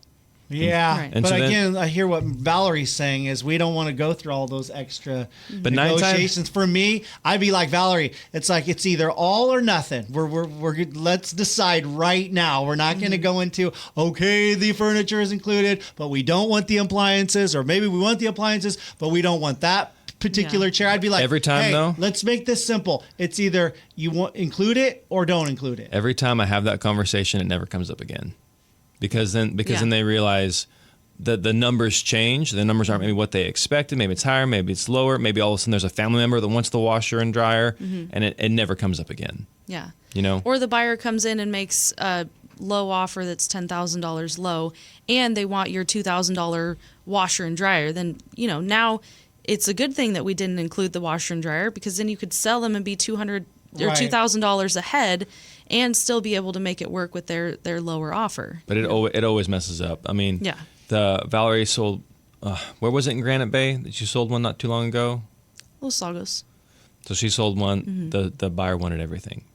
Yeah, right. But so again, I hear what Valary's saying is we don't want to go through all those extra negotiations. For me, I'd be like Valary. It's like it's either all or nothing. We're let's decide right now. We're not going to go into the furniture is included, but we don't want the appliances, or maybe we want the appliances, but we don't want that particular chair. I'd be like, every time, though, let's make this simple. It's either you want include it or don't include it. Every time I have that conversation, it never comes up again. Because then they realize that the numbers change. The numbers aren't maybe what they expected. Maybe it's higher. Maybe it's lower. Maybe all of a sudden there's a family member that wants the washer and dryer, and it never comes up again. Yeah. Or the buyer comes in and makes a low offer that's $10,000 low, and they want your $2,000 washer and dryer. Then now it's a good thing that we didn't include the washer and dryer, because then you could sell them and be $200 or $2,000 ahead, and still be able to make it work with their lower offer. But it always messes up. I mean, the Valary sold, where was it in Granite Bay that you sold one not too long ago? Los Sagos. So she sold one. The buyer wanted everything.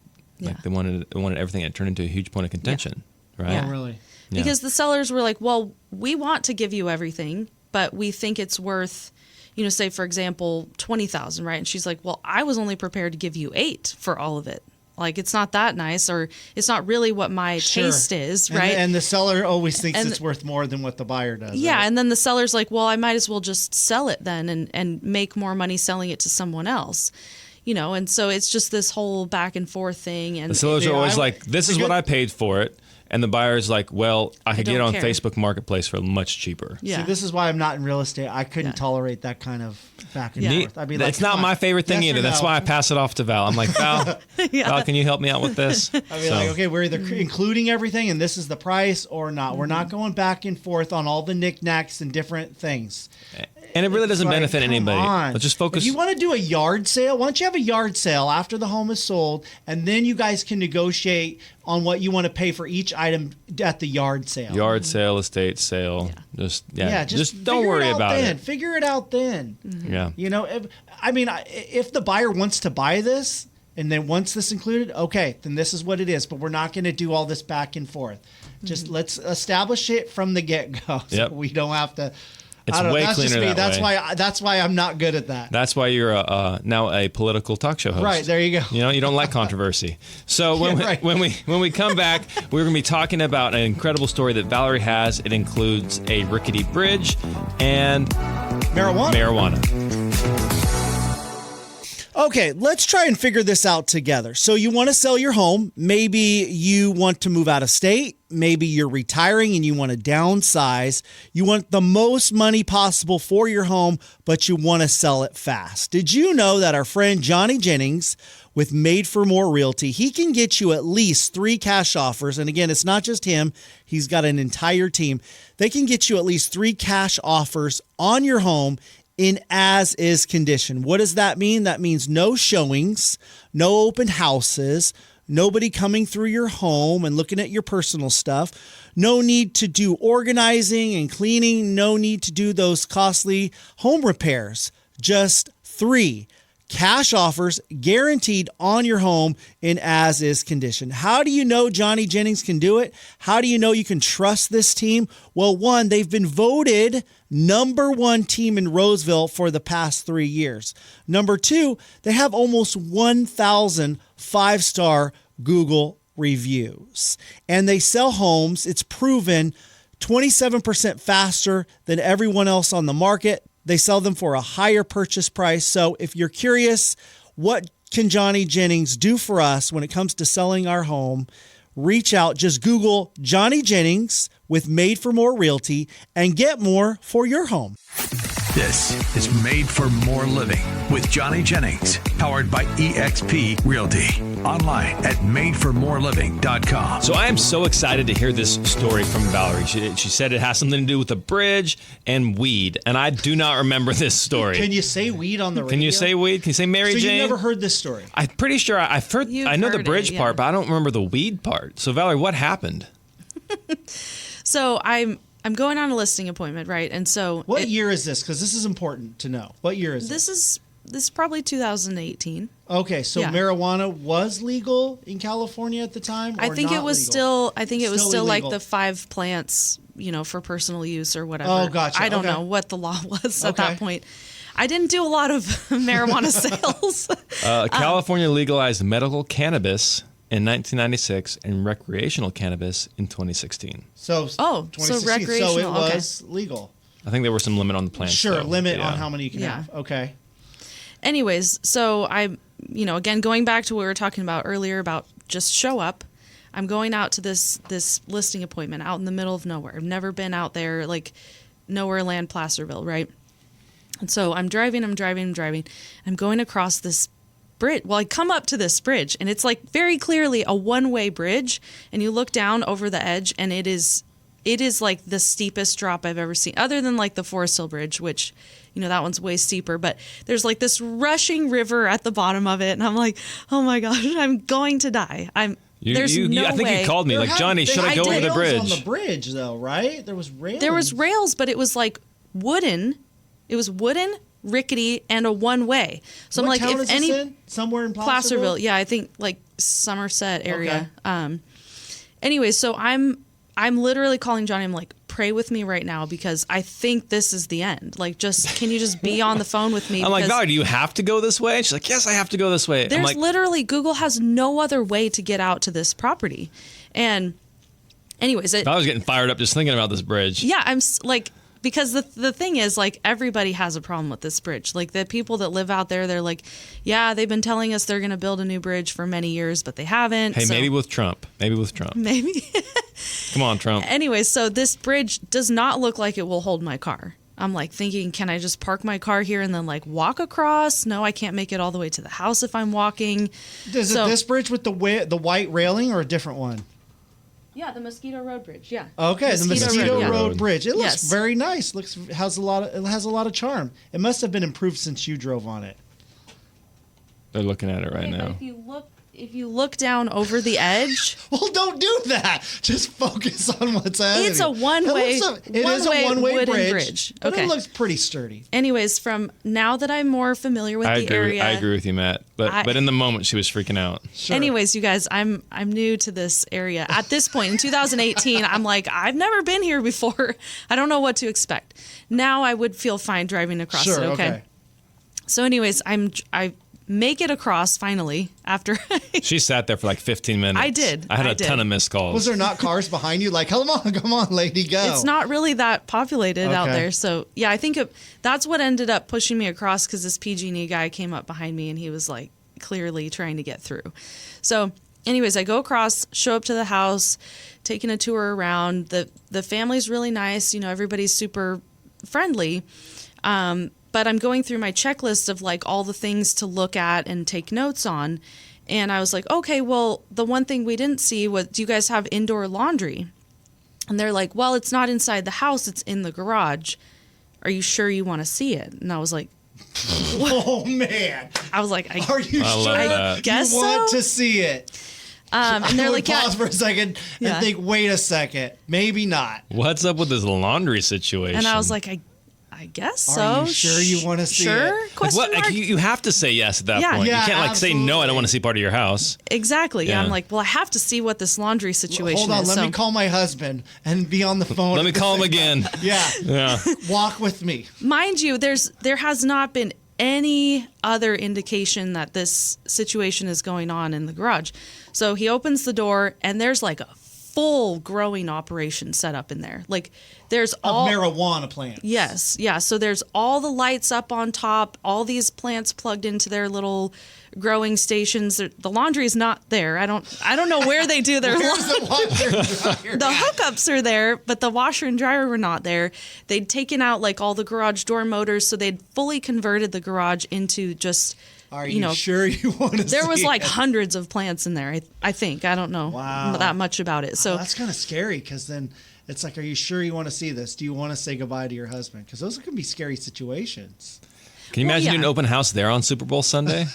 Like they wanted everything, and it turned into a huge point of contention, right? Yeah, really. Because the sellers were like, well, we want to give you everything, but we think it's worth, say for example, $20,000, right? And she's like, well, I was only prepared to give you $8,000 for all of it. Like, it's not that nice, or it's not really what my taste is, right? And the seller always thinks it's worth more than what the buyer does. Yeah, right? And then the seller's like, well, I might as well just sell it then and make more money selling it to someone else. And so it's just this whole back and forth thing. And the sellers are always like, this is what I paid for it. And the buyer's like, well, I could get it on Facebook Marketplace for much cheaper. Yeah. See, this is why I'm not in real estate. I couldn't tolerate that kind of back and forth. I'd be like, it's not my favorite thing either. That's why I pass it off to Val. I'm like, Val, Val, can you help me out with this? I'd be like, okay, we're either including everything and this is the price or not. We're not going back and forth on all the knickknacks and different things. And it really doesn't benefit anybody. Let's just focus. If you want to do a yard sale, why don't you have a yard sale after the home is sold, and then you guys can negotiate on what you want to pay for each item at the yard sale. Yard sale, estate sale. Just don't worry about it. Figure it out then. Yeah. If the buyer wants to buy this and then wants this included, okay, then this is what it is. But we're not going to do all this back and forth. Just let's establish it from the get-go, so we don't have to. It's way that's cleaner just me. that way. That's why I'm not good at that. That's why you're now a political talk show host. Right, there you go. You don't like controversy. So when we come back, we're going to be talking about an incredible story that Valary has. It includes a rickety bridge and marijuana. Okay, let's try and figure this out together. So you want to sell your home. Maybe you want to move out of state. Maybe you're retiring and you want to downsize. You want the most money possible for your home, but you want to sell it fast. Did you know that our friend Johnny Jennings with Made for More Realty, he can get you at least 3 cash offers. And again, it's not just him. He's got an entire team. They can get you at least 3 cash offers on your home in as-is condition. What does that mean? That means no showings, no open houses, nobody coming through your home and looking at your personal stuff, no need to do organizing and cleaning, no need to do those costly home repairs. Just 3 Cash offers guaranteed on your home in as-is condition. How do you know Johnny Jennings can do it? How do you know you can trust this team? Well, one, they've been voted number one team in Roseville for the past 3 years. Number two, they have almost 1,000 five-star Google reviews. And they sell homes, it's proven, 27% faster than everyone else on the market. They sell them for a higher purchase price. So if you're curious, what can Johnny Jennings do for us when it comes to selling our home? Reach out, just Google Johnny Jennings with Made for More Realty and get more for your home. This is Made for More Living with Johnny Jennings, powered by eXp Realty. Online at madeformoreliving.com. So I am so excited to hear this story from Valary. She said it has something to do with a bridge and weed, and I do not remember this story. Can you say weed on the radio? Can you say weed? Can you say Mary Jane? So you never heard this story? I'm pretty sure I've heard. I know the bridge part, but I don't remember the weed part. So Valary, what happened? So I'm going on a listing appointment, right? And so what year is this? Because this is important to know. What year is this? This is probably 2018. Okay, so marijuana was legal in California at the time? I think it was legal? still like the 5 plants, for personal use or whatever. Oh, gotcha. I don't know what the law was at that point. I didn't do a lot of marijuana sales. California legalized medical cannabis in 1996 and recreational cannabis in 2016. So recreational. So it was legal. I think there were some limit on the plants. Sure, limit on how many you can have. Okay. Anyways, so I'm, again, going back to what we were talking about earlier about just show up. I'm going out to this listing appointment out in the middle of nowhere. I've never been out there, like nowhere land Placerville, right? And so I'm driving. I'm going across this bridge. Well, I come up to this bridge, and it's like very clearly a one-way bridge, and you look down over the edge, and it is like the steepest drop I've ever seen, other than like the Forest Hill Bridge, which, that one's way steeper. But there's like this rushing river at the bottom of it, and I'm like, oh my gosh, I'm going to die. There's no way. I think you called me like, Johnny, should I go over the bridge? On the bridge, though, right? There was rails. There was rails, but it was like wooden. It was wooden, rickety, and a one-way. So what I'm like, town if is any this in? Somewhere in Placerville? Yeah, I think like Somerset area. Okay. Anyway, so I'm literally calling Johnny. I'm like, pray with me right now because I think this is the end. Like, can you just be on the phone with me? I'm like, Valary, do you have to go this way? And she's like, yes, I have to go this way. There's literally, Google has no other way to get out to this property. And anyways, I was getting fired up just thinking about this bridge. Yeah, I'm like, because the thing is, like, everybody has a problem with this bridge. Like, the people that live out there, they're like, yeah, they've been telling us they're going to build a new bridge for many years, but they haven't. Hey, maybe with Trump. Maybe. Come on, Trump. Anyway, so this bridge does not look like it will hold my car. I'm like thinking, can I just park my car here and then like walk across? No, I can't make it all the way to the house if I'm walking. Is it this bridge with the white railing or a different one? Yeah, the Mosquito Road Bridge. Yeah. Okay, the Mosquito Road Bridge. It looks very nice. It has a lot of charm. It must have been improved since you drove on it. They're looking at it right now. If you look down over the edge, well, don't do that. Just focus on what's ahead. It's a one-way. It is a one-way bridge. But it looks pretty sturdy. Anyways, from now that I'm more familiar with the area, I agree with you, Matt. But in the moment, she was freaking out. Sure. Anyways, you guys, I'm new to this area. At this point in 2018, I'm like, I've never been here before. I don't know what to expect. Now I would feel fine driving across it. Okay. So, anyways, I make it across finally after she sat there for like 15 minutes. I did. I had a ton of missed calls. Was there not cars behind you like, come on, lady, go? It's not really that populated out there. So, yeah, I think that's what ended up pushing me across because this PG&E guy came up behind me and he was like clearly trying to get through. So, anyways, I go across, show up to the house, taking a tour around. The family's really nice. Everybody's super friendly. But I'm going through my checklist of like all the things to look at and take notes on. And I was like, okay, well, the one thing we didn't see was, do you guys have indoor laundry? And they're like, well, it's not inside the house. It's in the garage. Are you sure you want to see it? And I was like, oh, man. I was like, are you sure I guess you want to see it? And they're like, pause for a second and think, wait a second, maybe not. What's up with this laundry situation? And I was like, I guess so. Are you sure you want to see sure? it? Question mark? You have to say yes at that Yeah. point. Yeah, you can't say no. I don't want to see part of your house. Exactly. Yeah. Yeah. I'm like, well, I have to see what this laundry situation Hold on, is. let me call my husband and be on the phone. Let me call him again. Yeah. Yeah. Walk with me. Mind you, there has not been any other indication that this situation is going on in the garage. So he opens the door and there's like a full growing operation set up in there. Like there's all marijuana plants. Yes, yeah. So there's all the lights up on top, all these plants plugged into their little growing stations. The laundry is not there. I don't know where they do their laundry. The hookups are there, but the washer and dryer were not there. They'd taken out like all the garage door motors, so they'd fully converted the garage into just. Are you sure you want to see There was like it? hundreds of plants in there, I think. I don't know that much about it. So that's kind of scary because then it's like, are you sure you want to see this? Do you want to say goodbye to your husband? Because those can be scary situations. Can you imagine doing an open house there on Super Bowl Sunday?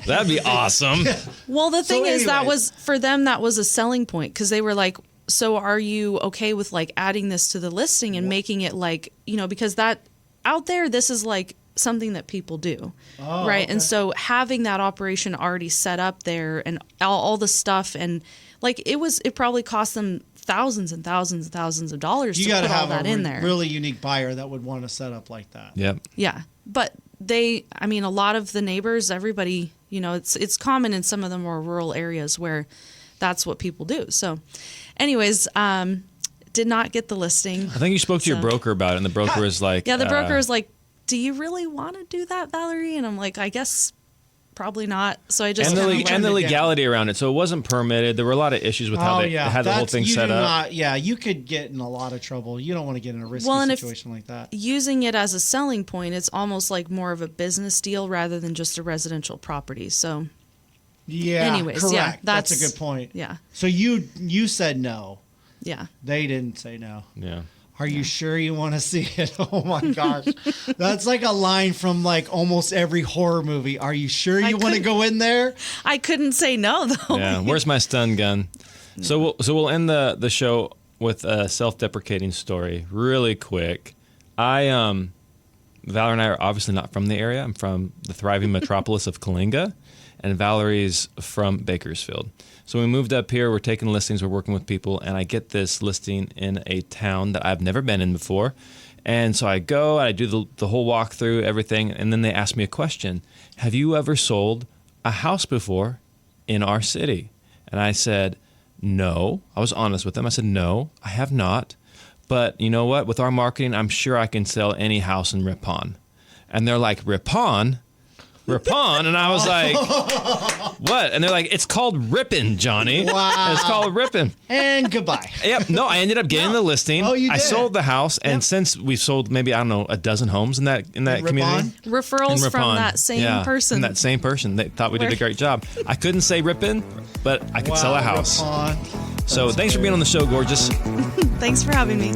That'd be awesome. Well, the thing is, that anyways. was for them. That was a selling point because they were like, "So, are you okay with like adding this to the listing and making it like because that out there, this is like something that people do, right? Okay. And so having that operation already set up there and all the stuff and like it probably cost them thousands and thousands and thousands of dollars You to got to put all have that a in there. really unique buyer that would want to set up like that. Yep. Yeah, but a lot of the neighbors, everybody, it's common in some of the more rural areas where that's what people do. So, anyways, did not get the listing. I think you spoke to your broker about it, and the broker is like, Yeah, the broker is like, "Do you really want to do that, Valerie?" And I'm like, "I guess probably not." So I just and the legality around it. So it wasn't permitted. There were a lot of issues with how they had the whole thing set up. You could get in a lot of trouble. You don't want to get in a risky situation like that. Using it as a selling point, it's almost like more of a business deal rather than just a residential property. So, yeah, anyways, correct. yeah, that's a good point. Yeah. So you said no. Yeah. They didn't say no. Yeah. Are you sure you want to see it? Oh my gosh. That's like a line from like almost every horror movie. Are you sure you want to go in there? I couldn't say no though. Yeah. Where's my stun gun? So we'll end the show with a self-deprecating story really quick. Valerie and I are obviously not from the area. I'm from the thriving metropolis of Kalinga, and Valerie's from Bakersfield. So we moved up here, we're taking listings, we're working with people, and I get this listing in a town that I've never been in before. And so I go, I do the whole walkthrough, everything, and then they ask me a question. Have you ever sold a house before in our city? And I said, no. I was honest with them. I said, no, I have not. But you know what? With our marketing, I'm sure I can sell any house in Ripon. And they're like, Ripon? And I was like, what? And they're like, it's called Rippin', Johnny. Wow. It's called Rippin'. And goodbye. Yep. No, I ended up getting the listing. Oh, you I did? sold the house, and since we've sold maybe, I don't know, a dozen homes in that community. Referrals In from Ripon. that same Yeah, person. From that same person. They thought we did a great job. I couldn't say Rippin', but I could sell a house. Ripon. So thanks for being on the show, gorgeous. Thanks for having me.